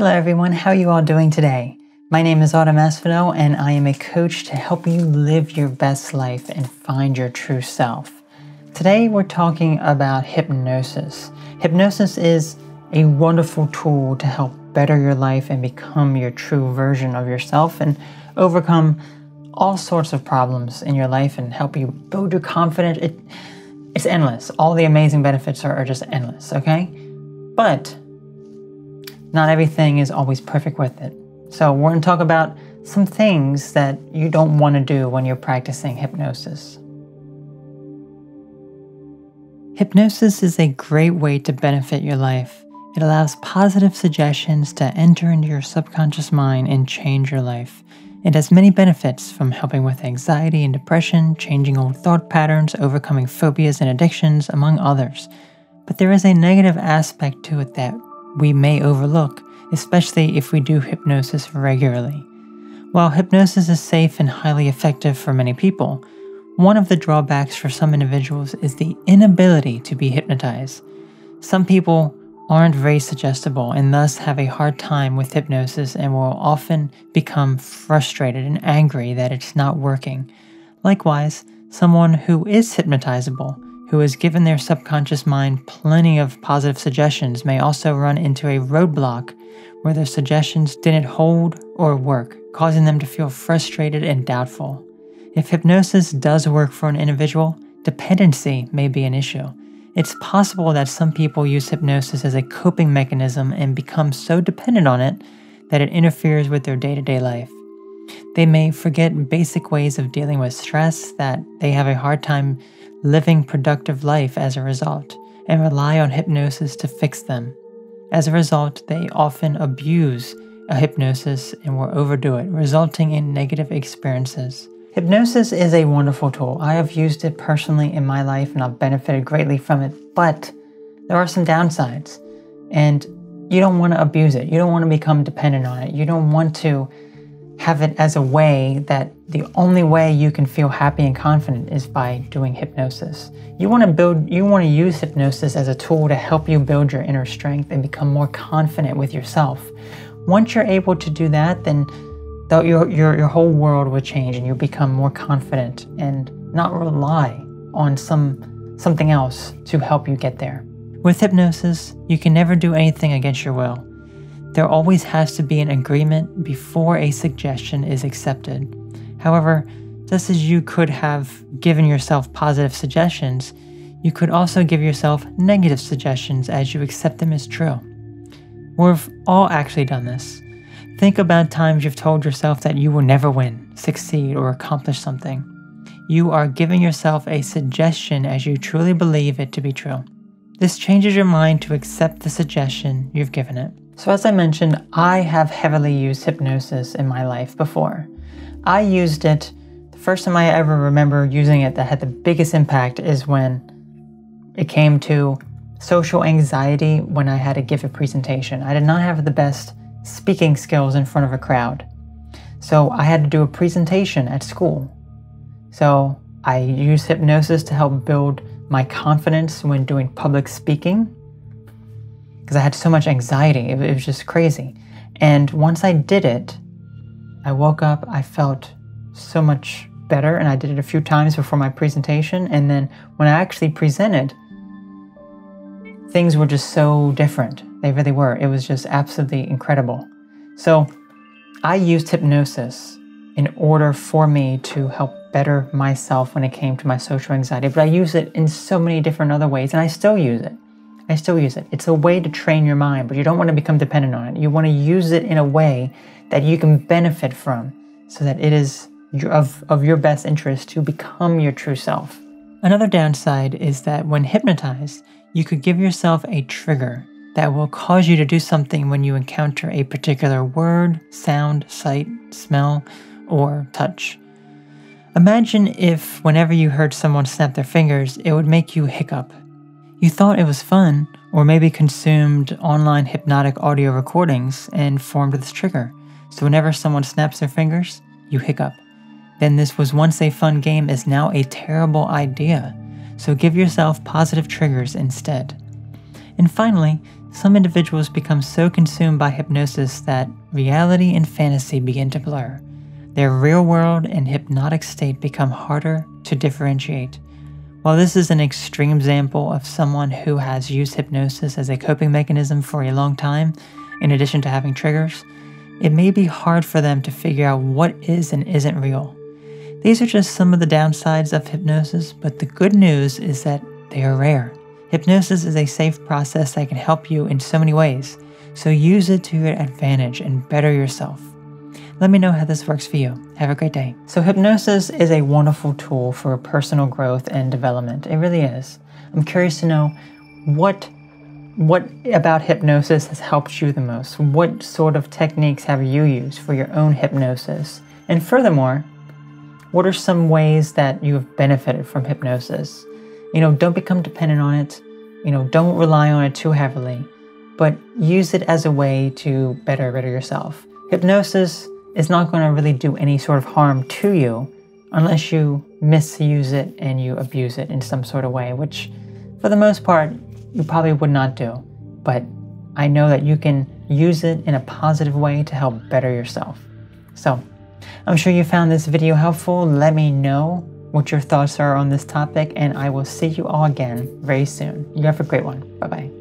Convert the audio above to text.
Hello everyone, how are you all doing today? My name is Autumn Aspinall and I am a coach to help you live your best life and find your true self. Today we're talking about hypnosis. Hypnosis is a wonderful tool to help better your life and become your true version of yourself and overcome all sorts of problems in your life and help you build your confidence. It's endless. All the amazing benefits are just endless, okay? But not everything is always perfect with it. So we're going to talk about some things that you don't want to do when you're practicing hypnosis. Hypnosis is a great way to benefit your life. It allows positive suggestions to enter into your subconscious mind and change your life. It has many benefits, from helping with anxiety and depression, changing old thought patterns, overcoming phobias and addictions, among others. But there is a negative aspect to it that we may overlook, especially if we do hypnosis regularly. While hypnosis is safe and highly effective for many people, one of the drawbacks for some individuals is the inability to be hypnotized. Some people aren't very suggestible and thus have a hard time with hypnosis and will often become frustrated and angry that it's not working. Likewise, someone who is hypnotizable, who has given their subconscious mind plenty of positive suggestions, may also run into a roadblock where their suggestions didn't hold or work, causing them to feel frustrated and doubtful. If hypnosis does work for an individual, dependency may be an issue. It's possible that some people use hypnosis as a coping mechanism and become so dependent on it that it interferes with their day-to-day life. They may forget basic ways of dealing with stress, that they have a hard time living productive life as a result, and rely on hypnosis to fix them. As a result, they often abuse a hypnosis and will overdo it, resulting in negative experiences. Hypnosis is a wonderful tool. I have used it personally in my life and I've benefited greatly from it, but there are some downsides, and you don't want to abuse it. You don't want to become dependent on it. You don't want to have it as a way that the only way you can feel happy and confident is by doing hypnosis. You want to use hypnosis as a tool to help you build your inner strength and become more confident with yourself. Once you're able to do that, then your whole world will change and you'll become more confident and not rely on something else to help you get there. With hypnosis, you can never do anything against your will. There always has to be an agreement before a suggestion is accepted. However, just as you could have given yourself positive suggestions, you could also give yourself negative suggestions as you accept them as true. We've all actually done this. Think about times you've told yourself that you will never win, succeed, or accomplish something. You are giving yourself a suggestion as you truly believe it to be true. This changes your mind to accept the suggestion you've given it. So as I mentioned, I have heavily used hypnosis in my life before. I used it, the first time I ever remember using it that had the biggest impact is when it came to social anxiety when I had to give a presentation. I did not have the best speaking skills in front of a crowd. So I had to do a presentation at school. So I used hypnosis to help build my confidence when doing public speaking, because I had so much anxiety. It was just crazy. And once I did it, I woke up, I felt so much better, and I did it a few times before my presentation. And then when I actually presented, things were just so different. They really were. It was just absolutely incredible. So I used hypnosis in order for me to help better myself when it came to my social anxiety. But I use it in so many different other ways, and I still use it. It's a way to train your mind, but you don't want to become dependent on it. You want to use it in a way that you can benefit from, so that it is of your best interest to become your true self. Another downside is that when hypnotized, you could give yourself a trigger that will cause you to do something when you encounter a particular word, sound, sight, smell, or touch. Imagine if whenever you heard someone snap their fingers, it would make you hiccup. You thought it was fun, or maybe consumed online hypnotic audio recordings and formed this trigger. So whenever someone snaps their fingers, you hiccup. Then this was once a fun game is now a terrible idea. So give yourself positive triggers instead. And finally, Some individuals become so consumed by hypnosis that reality and fantasy begin to blur. Their real world and hypnotic state become harder to differentiate. While this is an extreme example of someone who has used hypnosis as a coping mechanism for a long time, in addition to having triggers, it may be hard for them to figure out what is and isn't real. These are just some of the downsides of hypnosis, but the good news is that they are rare. Hypnosis is a safe process that can help you in so many ways, so use it to your advantage and better yourself. Let me know how this works for you. Have a great day. So hypnosis is a wonderful tool for personal growth and development. It really is. I'm curious to know what about hypnosis has helped you the most? What sort of techniques have you used for your own hypnosis? And furthermore, what are some ways that you have benefited from hypnosis? Don't become dependent on it. Don't rely on it too heavily, but use it as a way to better yourself. Hypnosis is not going to really do any sort of harm to you unless you misuse it and you abuse it in some sort of way, which for the most part, you probably would not do. But I know that you can use it in a positive way to help better yourself. So I'm sure you found this video helpful. Let me know what your thoughts are on this topic, and I will see you all again very soon. You have a great one. Bye-bye.